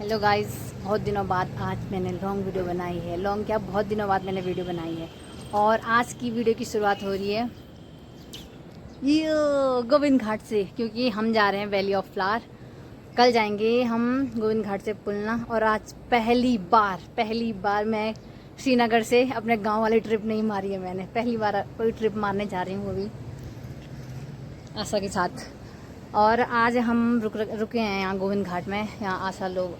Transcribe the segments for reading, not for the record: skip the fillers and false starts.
Hello guys, बहुत दिनों बाद आज मैंने लॉन्ग वीडियो बनाई है। लॉन्ग क्या, बहुत दिनों बाद मैंने वीडियो बनाई है। और आज की वीडियो की शुरुआत हो रही है ये गोविंद घाट से, क्योंकि हम जा रहे हैं वैली ऑफ फ्लावर। कल जाएंगे हम गोविंद घाट से पुलना। और आज पहली बार मैं श्रीनगर से अपने गांव वाली ट्रिप नहीं मारी है। मैंने पहली बार कोई ट्रिप मारने जा रही हूँ, वो भी आशा के साथ। और आज हम रुके हैं यहाँ गोविंद घाट में। यहाँ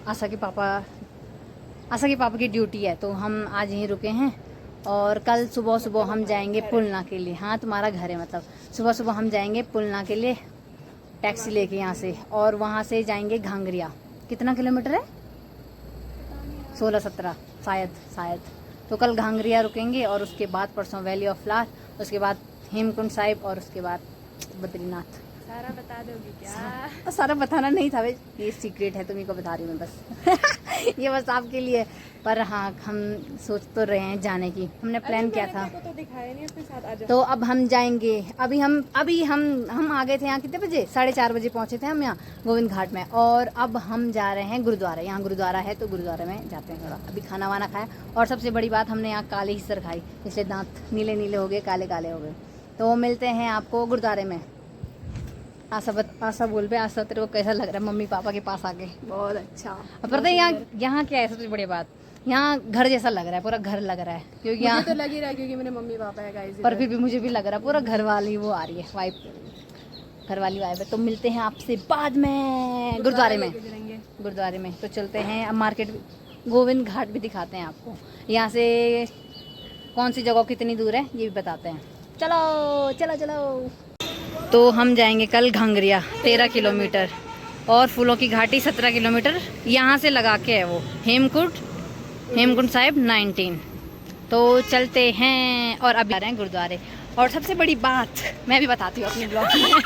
आशा के पापा की ड्यूटी है, तो हम आज यहीं रुके हैं। और कल सुबह सुबह हम जाएंगे पुलना के लिए। हाँ, तुम्हारा घर है, मतलब सुबह सुबह हम जाएंगे पुलना के लिए टैक्सी लेके यहाँ से। और वहाँ से जाएंगे घांगरिया। कितना किलोमीटर है? 16-17 शायद। तो कल घांगरिया रुकेंगे और उसके बाद परसों वैली ऑफ फ्लावर, उसके बाद हेमकुंड साहिब और उसके बाद बद्रीनाथ। सारा बता दोगी क्या? सारा बताना नहीं था भाई, ये सीक्रेट है, तुम्ही को बता रही हूँ मैं बस। ये बस आपके लिए। पर हाँ, हम सोच तो रहे हैं जाने की। हमने प्लान किया था तो दिखाया नहीं अपने साथ। आजा। तो अब हम जाएंगे। अभी हम आ गए थे यहाँ। कितने बजे? 4:30 बजे पहुँचे थे हम यहाँ गोविंद घाट में। और अब हम जा रहे हैं गुरुद्वारा। यहाँ गुरुद्वारा है, तो गुरुद्वारे में जाते हैं। थोड़ा अभी खाना वाना खाया। और सबसे बड़ी बात, हमने यहाँ काली हिस्सर खाई, इसलिए दांत नीले नीले हो गए, काले काले हो गए। तो मिलते हैं आपको गुरुद्वारे में। आशा बोल पे, आशा तेरे को कैसा लग रहा है मम्मी पापा के पास आके? बहुत अच्छा। अब पता है यहाँ क्या है सबसे बड़ी बात, यहाँ घर जैसा लग रहा है, पूरा घर लग रहा है। क्योंकि यहाँ तो लग ही रहा है, क्योंकि मेरे मम्मी पापा है गाइस। पर फिर भी मुझे भी लग रहा है पूरा घर वाली वो आ रही है वाइब, घर वाली वाइब है। तो मिलते हैं आपसे बाद में गुरुद्वारे में। तो चलते हैं अब मार्केट। गोविंद घाट भी दिखाते हैं आपको। यहाँ से कौन सी जगह कितनी दूर है ये भी बताते हैं। चलो चलो चलो। तो हम जाएंगे कल घांगरिया 13 किलोमीटर, और फूलों की घाटी 17 किलोमीटर यहाँ से लगा के है वो। हेमकुंड साहिब 19। तो चलते हैं और अभी आ रहे हैं गुरुद्वारे। और सबसे बड़ी बात मैं भी बताती हूँ अपने ब्लॉग में।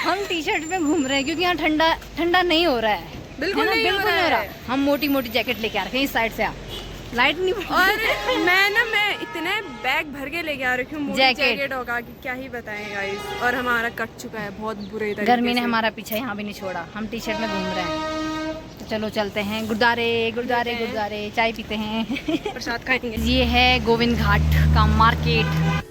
हम टी शर्ट में घूम रहे हैं क्योंकि यहाँ ठंडा नहीं हो रहा है। बिल्कुल नहीं हो रहा। हम मोटी मोटी जैकेट लेके आ रखे हैं इस साइड से। लाइट नहीं। और मैं इतने बैग भर के लेके आ रखी हूँ जैकेट होगा कि क्या ही बताएं गाइस। और हमारा कट चुका है बहुत बुरे तरीके से। गर्मी ने हमारा पीछा यहाँ भी नहीं छोड़ा। हम टी शर्ट में घूम रहे हैं। तो चलो चलते हैं गुरुद्वारे चाय पीते हैं, प्रसाद खाएंगे। ये है गोविंद घाट का मार्केट।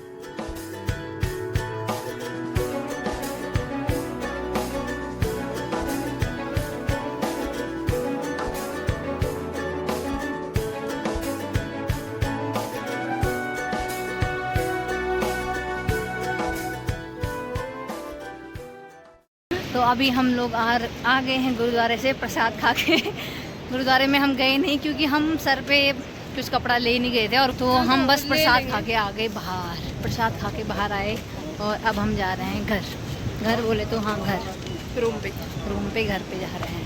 तो अभी हम लोग आ गए हैं गुरुद्वारे से प्रसाद खा के। गुरुद्वारे में हम गए नहीं क्योंकि हम सर पे कुछ कपड़ा ले नहीं गए थे, और तो हम बस प्रसाद खा के आ गए बाहर। प्रसाद खा के बाहर आए और अब हम जा रहे हैं घर बोले तो हाँ, घर रूम पे घर पे जा रहे हैं।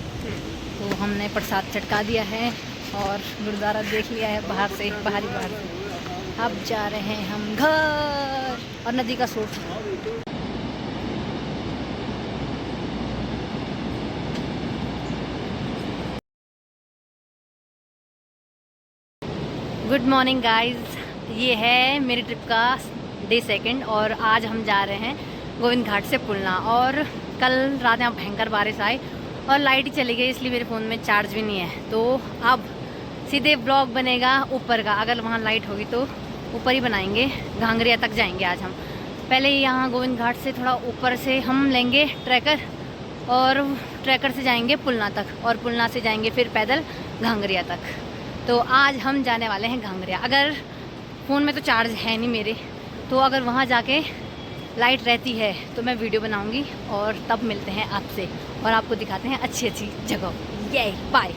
तो हमने प्रसाद चटका दिया है और गुरुद्वारा देख लिया है बाहर से। अब जा रहे हैं हम घर। और नदी का सोच। गुड मॉर्निंग गाइस, ये है मेरी ट्रिप का डे 2 और आज हम जा रहे हैं गोविंद घाट से पुलना। और कल रात यहाँ भयंकर बारिश आई और लाइट ही चली गई, इसलिए मेरे फ़ोन में चार्ज भी नहीं है। तो अब सीधे ब्लॉग बनेगा ऊपर का। अगर वहाँ लाइट होगी तो ऊपर ही बनाएंगे। घांगरिया तक जाएंगे आज हम। पहले यहाँ गोविंद घाट से थोड़ा ऊपर से हम लेंगे ट्रैकर, और ट्रैकर से जाएंगे पुलना तक, और पुलना से जाएंगे फिर पैदल घांगरिया तक। तो आज हम जाने वाले हैं घांगरिया। अगर फ़ोन में तो चार्ज है नहीं मेरे, तो अगर वहाँ जाके लाइट रहती है तो मैं वीडियो बनाऊंगी और तब मिलते हैं आपसे और आपको दिखाते हैं अच्छी जगह। ये बाय।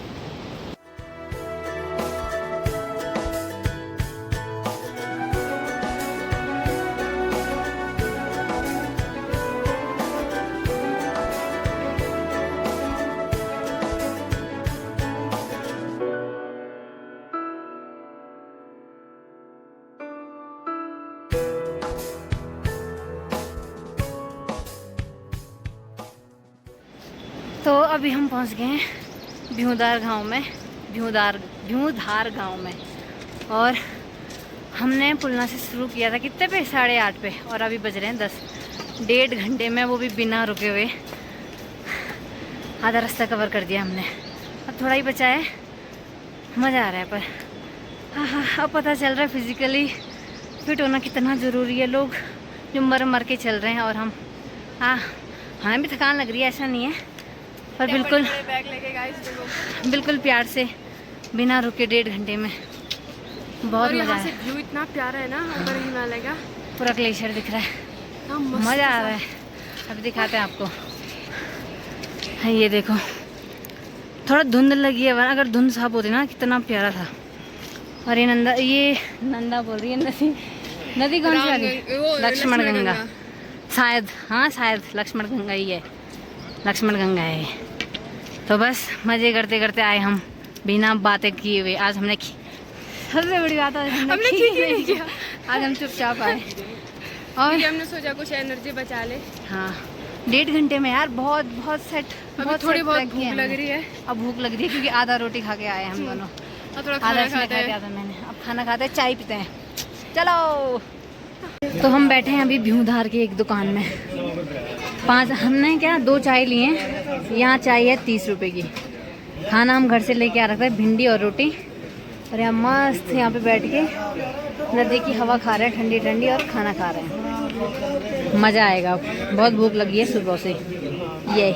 तो अभी हम पहुंच गए हैं भ्यूधार गांव में। और हमने पुलना से शुरू किया था कितने पे? 8:30 पे, और अभी बज रहे हैं 10। 1.5 घंटे में, वो भी बिना रुके हुए आधा रास्ता कवर कर दिया हमने। अब थोड़ा ही बचा है, मज़ा आ रहा है। पर हाँ हाँ, अब पता चल रहा है फिज़िकली फिट होना कितना ज़रूरी है। लोग जो मर के चल रहे हैं और हम, हाँ हमें भी थकान लग रही है, ऐसा नहीं है, पर बिल्कुल बैग लेके गाइस बिल्कुल प्यार से बिना रुके 1.5 घंटे में बहुत मज़ा यहाँ है। से व्यू इतना प्यारा है ना ऊपर हिमालय का, पूरा ग्लेशियर दिख रहा है, मज़ा आ रहा है। अभी दिखाते हैं आपको। हाँ ये देखो, थोड़ा धुंध लगी है, वरना अगर धुंध साफ होती ना कितना प्यारा था। और ये नंदा बोल रही है, नदी कौन सी वाली? लक्ष्मण गंगा शायद, हाँ शायद लक्ष्मण गंगा ही है, लक्ष्मण गंगा है। तो बस मज़े करते करते आए हम बिना बातें किए हुए। आज हमने सबसे बड़ी बात है, हमने नहीं किया। आज हम चुपचाप आए और हमने सोचा कुछ एनर्जी बचा ले। हाँ 1.5 घंटे में यार बहुत बहुत सेट, बहुत थोड़ी बहुत ट्रैक भूख किया लग हमने। रही है। अब भूख लग रही है क्योंकि आधा रोटी खा के आए हम दोनों, और थोड़ा आधा खाना इसमें खाते खा के हैं। आता मैंने। अब खाना खाते हैं, चाय पीते हैं, चलो। तो हम बैठे हैं अभी भ्यूधार की एक दुकान में। 5 हमने क्या 2 चाय लिए हैं, यहाँ चाय है 30 रुपये की। खाना हम घर से लेके आ रखा है, भिंडी और रोटी। और यहाँ मस्त यहाँ पे बैठ के नदी की हवा खा रहे हैं, ठंडी ठंडी, और खाना खा रहे हैं। मज़ा आएगा। बहुत भूख लगी है सुबह से। ये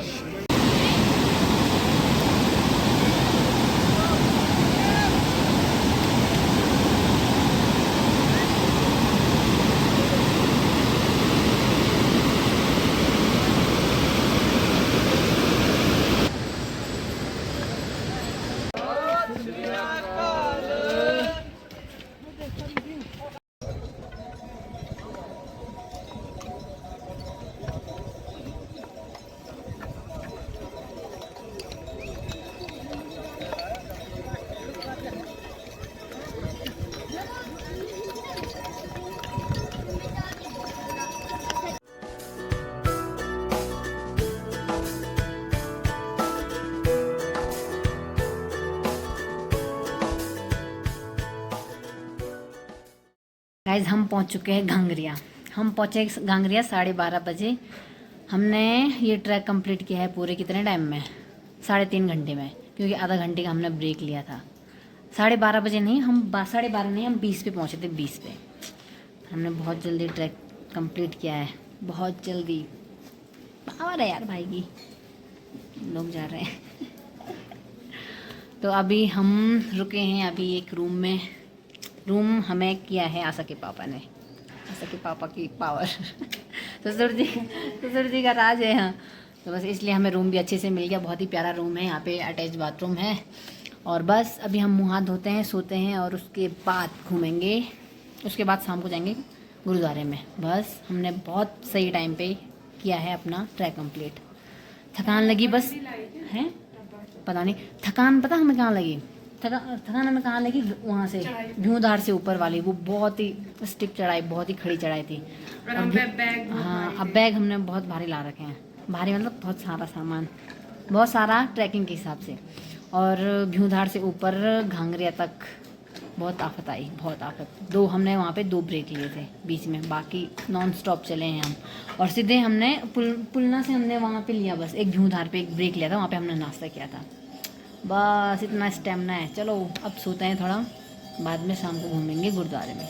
गाइज हम पहुंच चुके हैं घांगरिया। हम पहुंचे घांगरिया 12:30 बजे। हमने ये ट्रैक कंप्लीट किया है पूरे कितने टाइम में? 3.5 घंटे में, क्योंकि आधा घंटे का हमने ब्रेक लिया था। 12:30 बजे नहीं, हम 12:30 नहीं, हम 20 पे पहुंचे थे। 20 पे हमने बहुत जल्दी ट्रैक कंप्लीट किया है, बहुत जल्दी। पावर है यार भाई की, लोग जा रहे हैं। तो अभी हम रुके हैं अभी एक रूम में। रूम हमें किया है आशा के पापा ने, आशा के पापा की पावर। ससुर जी का राज है यहाँ। तो बस इसलिए हमें रूम भी अच्छे से मिल गया। बहुत ही प्यारा रूम है, यहाँ पे अटैच बाथरूम है। और बस अभी हम मुँह हाथ धोते हैं, सोते हैं, और उसके बाद घूमेंगे। उसके बाद शाम को जाएंगे गुरुद्वारे में। बस हमने बहुत सही टाइम पे किया है अपना ट्रैक कंप्लीट। थकान लगी बस है, पता नहीं थकान, पता हमें कहाँ लगी? थकान हमें कहाँ लगी? वहाँ से भ्यूधार से ऊपर वाली, वो बहुत ही स्टिप चढ़ाई, बहुत ही खड़ी चढ़ाई थी। और हम बैग, हाँ अब बैग हमने बहुत भारी ला रखे हैं। भारी मतलब बहुत सारा सामान, बहुत सारा ट्रैकिंग के हिसाब से। और भ्यूधार से ऊपर घांगरिया तक बहुत आफत आई, बहुत आफत। हमने वहाँ पे 2 ब्रेक लिए थे बीच में, बाकी नॉन स्टॉप चले हैं हम। और सीधे हमने पुलना से हमने वहाँ पे लिया, बस एक भ्यूधार पे एक ब्रेक लिया था, वहाँ पे हमने नाश्ता किया था। बस इतना स्टेमिना है। चलो अब सोते हैं थोड़ा, बाद में शाम को घूमेंगे गुरुद्वारे में।